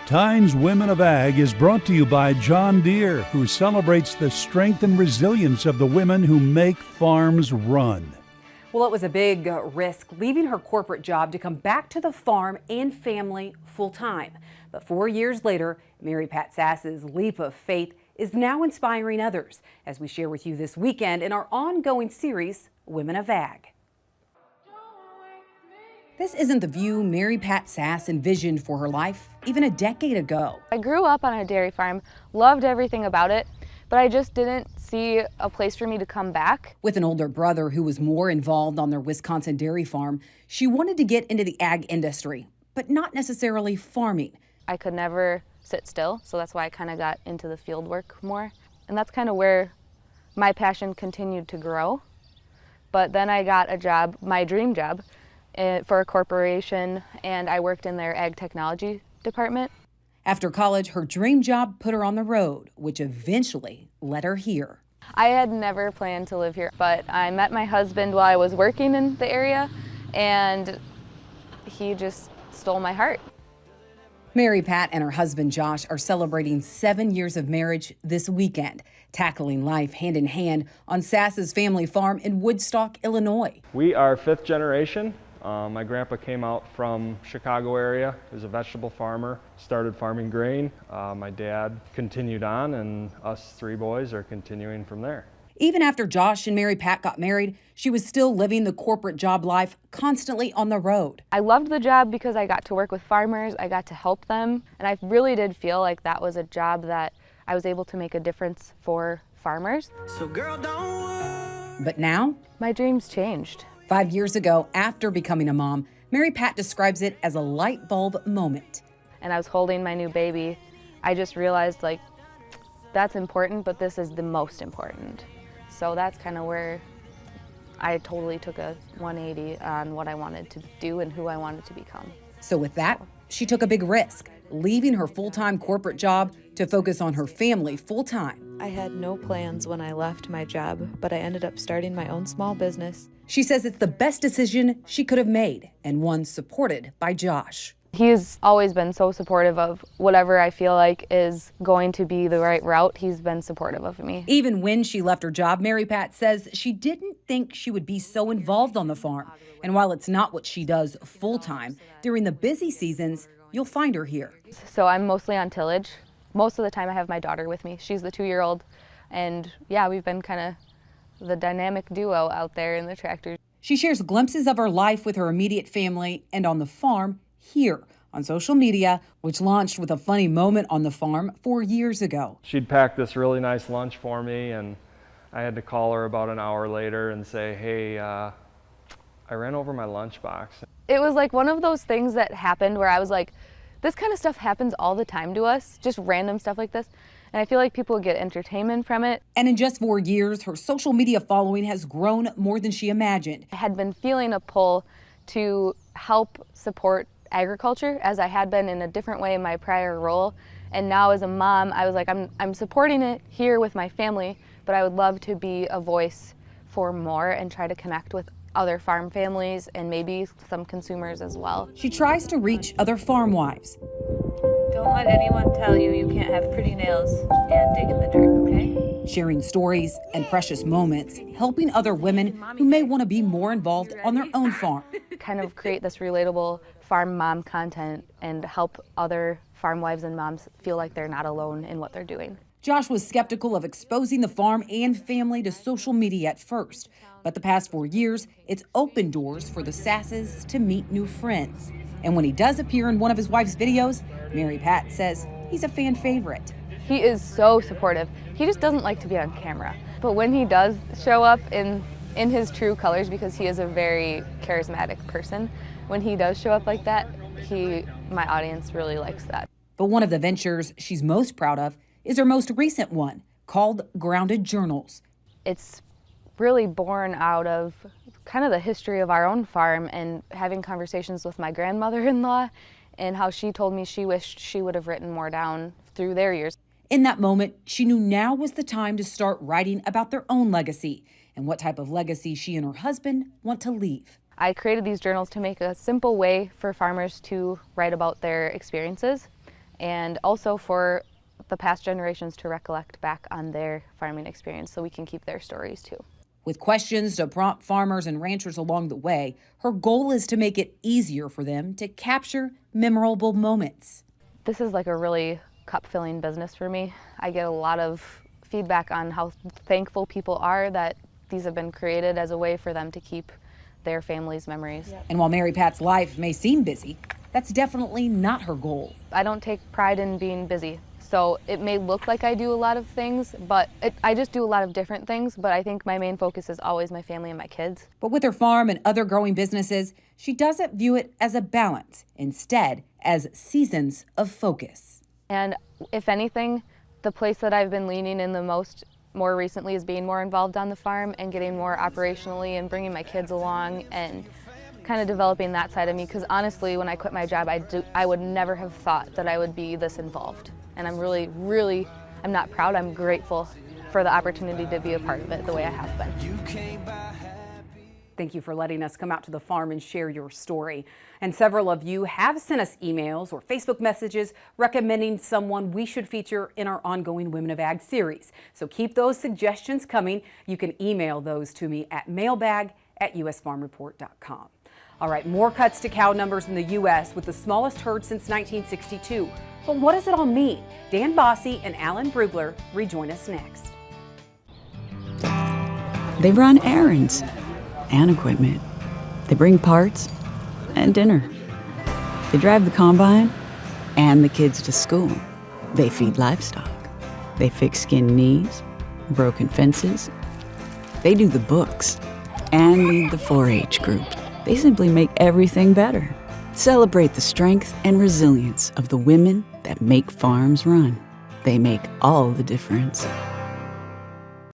Tynes Women of Ag is brought to you by John Deere, who celebrates the strength and resilience of the women who make farms run. Well, it was a big risk leaving her corporate job to come back to the farm and family full time. But 4 years later, Mary Pat Sass's leap of faith is now inspiring others, as we share with you this weekend in our ongoing series, Women of Ag. This isn't the view Mary Pat Sass envisioned for her life even a decade ago. I grew up on a dairy farm, loved everything about it, but I just didn't see a place for me to come back. With an older brother who was more involved on their Wisconsin dairy farm, she wanted to get into the ag industry, but not necessarily farming. I could never sit still, so that's why I kind of got into the field work more. And that's kind of where my passion continued to grow. But then I got a job, my dream job, for a corporation, and I worked in their ag technology department. After college, her dream job put her on the road, which eventually led her here. I had never planned to live here, but I met my husband while I was working in the area, and he just stole my heart. Mary Pat and her husband Josh are celebrating 7 years of marriage this weekend, tackling life hand in hand on Sass's family farm in Woodstock, Illinois. We are fifth generation. My grandpa came out from Chicago area. He was a vegetable farmer, started farming grain. My dad continued on, and us three boys are continuing from there. Even after Josh and Mary Pat got married, she was still living the corporate job life, constantly on the road. I loved the job because I got to work with farmers, I got to help them, and I really did feel like that was a job that I was able to make a difference for farmers. So girl, don't. But now, my dreams changed. 5 years ago, after becoming a mom, Mary Pat describes it as a light bulb moment. And I was holding my new baby. I just realized, like, that's important, but this is the most important. So that's kind of where I totally took a 180 on what I wanted to do and who I wanted to become. So with that, she took a big risk, leaving her full-time corporate job to focus on her family full-time. I had no plans when I left my job, but I ended up starting my own small business. She says it's the best decision she could have made, and one supported by Josh. He's always been so supportive of whatever I feel like is going to be the right route. He's been supportive of me. Even when she left her job, Mary Pat says she didn't think she would be so involved on the farm. And while it's not what she does full-time, during the busy seasons, you'll find her here. So I'm mostly on tillage. Most of the time I have my daughter with me. She's the 2-year-old. And yeah, we've been kind of the dynamic duo out there in the tractor. She shares glimpses of her life with her immediate family and on the farm here on social media, which launched with a funny moment on the farm 4 years ago. She'd packed this really nice lunch for me, and I had to call her about an hour later and say, hey, I ran over my lunchbox. It was like one of those things that happened where I was like, this kind of stuff happens all the time to us, just random stuff like this. And I feel like people get entertainment from it. And in just 4 years, her social media following has grown more than she imagined. I had been feeling a pull to help support agriculture, as I had been in a different way in my prior role. And now as a mom, I was like, I'm supporting it here with my family, but I would love to be a voice for more and try to connect with other farm families and maybe some consumers as well. She tries to reach other farm wives. Don't let anyone tell you you can't have pretty nails and dig in the dirt, okay? Sharing stories and precious moments, helping other women who may want to be more involved on their own farm. Kind of create this relatable farm mom content and help other farm wives and moms feel like they're not alone in what they're doing. Josh was skeptical of exposing the farm and family to social media at first, but the past 4 years, it's opened doors for the Sasses to meet new friends. And when he does appear in one of his wife's videos, Mary Pat says he's a fan favorite. He is so supportive. He just doesn't like to be on camera. But when he does show up in his true colors, because he is a very charismatic person, when he does show up like that, my audience really likes that. But one of the ventures she's most proud of is her most recent one, called Grounded Journals. It's really born out of kind of the history of our own farm and having conversations with my grandmother-in-law and how she told me she wished she would have written more down through their years. In that moment, she knew now was the time to start writing about their own legacy and what type of legacy she and her husband want to leave. I created these journals to make a simple way for farmers to write about their experiences and also for the past generations to recollect back on their farming experience so we can keep their stories too. With questions to prompt farmers and ranchers along the way, her goal is to make it easier for them to capture memorable moments. This is like a really cup-filling business for me. I get a lot of feedback on how thankful people are that these have been created as a way for them to keep their family's memories. And while Mary Pat's life may seem busy, that's definitely not her goal. I don't take pride in being busy. So it may look like I do a lot of things, but I just do a lot of different things, but I think my main focus is always my family and my kids. But with her farm and other growing businesses, she doesn't view it as a balance, instead as seasons of focus. And if anything, the place that I've been leaning in the most more recently is being more involved on the farm and getting more operationally and bringing my kids along and kind of developing that side of me, because honestly, when I quit my job, I would never have thought that I would be this involved. And I'm really, I'm not proud, I'm grateful for the opportunity to be a part of it the way I have been. Thank you for letting us come out to the farm and share your story. And several of you have sent us emails or Facebook messages recommending someone we should feature in our ongoing Women of Ag series. So keep those suggestions coming. You can email those to me at mailbag@usfarmreport.com. All right, more cuts to cow numbers in the U.S. with the smallest herd since 1962. But what does it all mean? Dan Bosse and Alan Brugler rejoin us next. They run errands and equipment. They bring parts and dinner. They drive the combine and the kids to school. They feed livestock. They fix skinned knees, broken fences. They do the books and lead the 4-H group. They simply make everything better. Celebrate the strength and resilience of the women that make farms run. They make all the difference.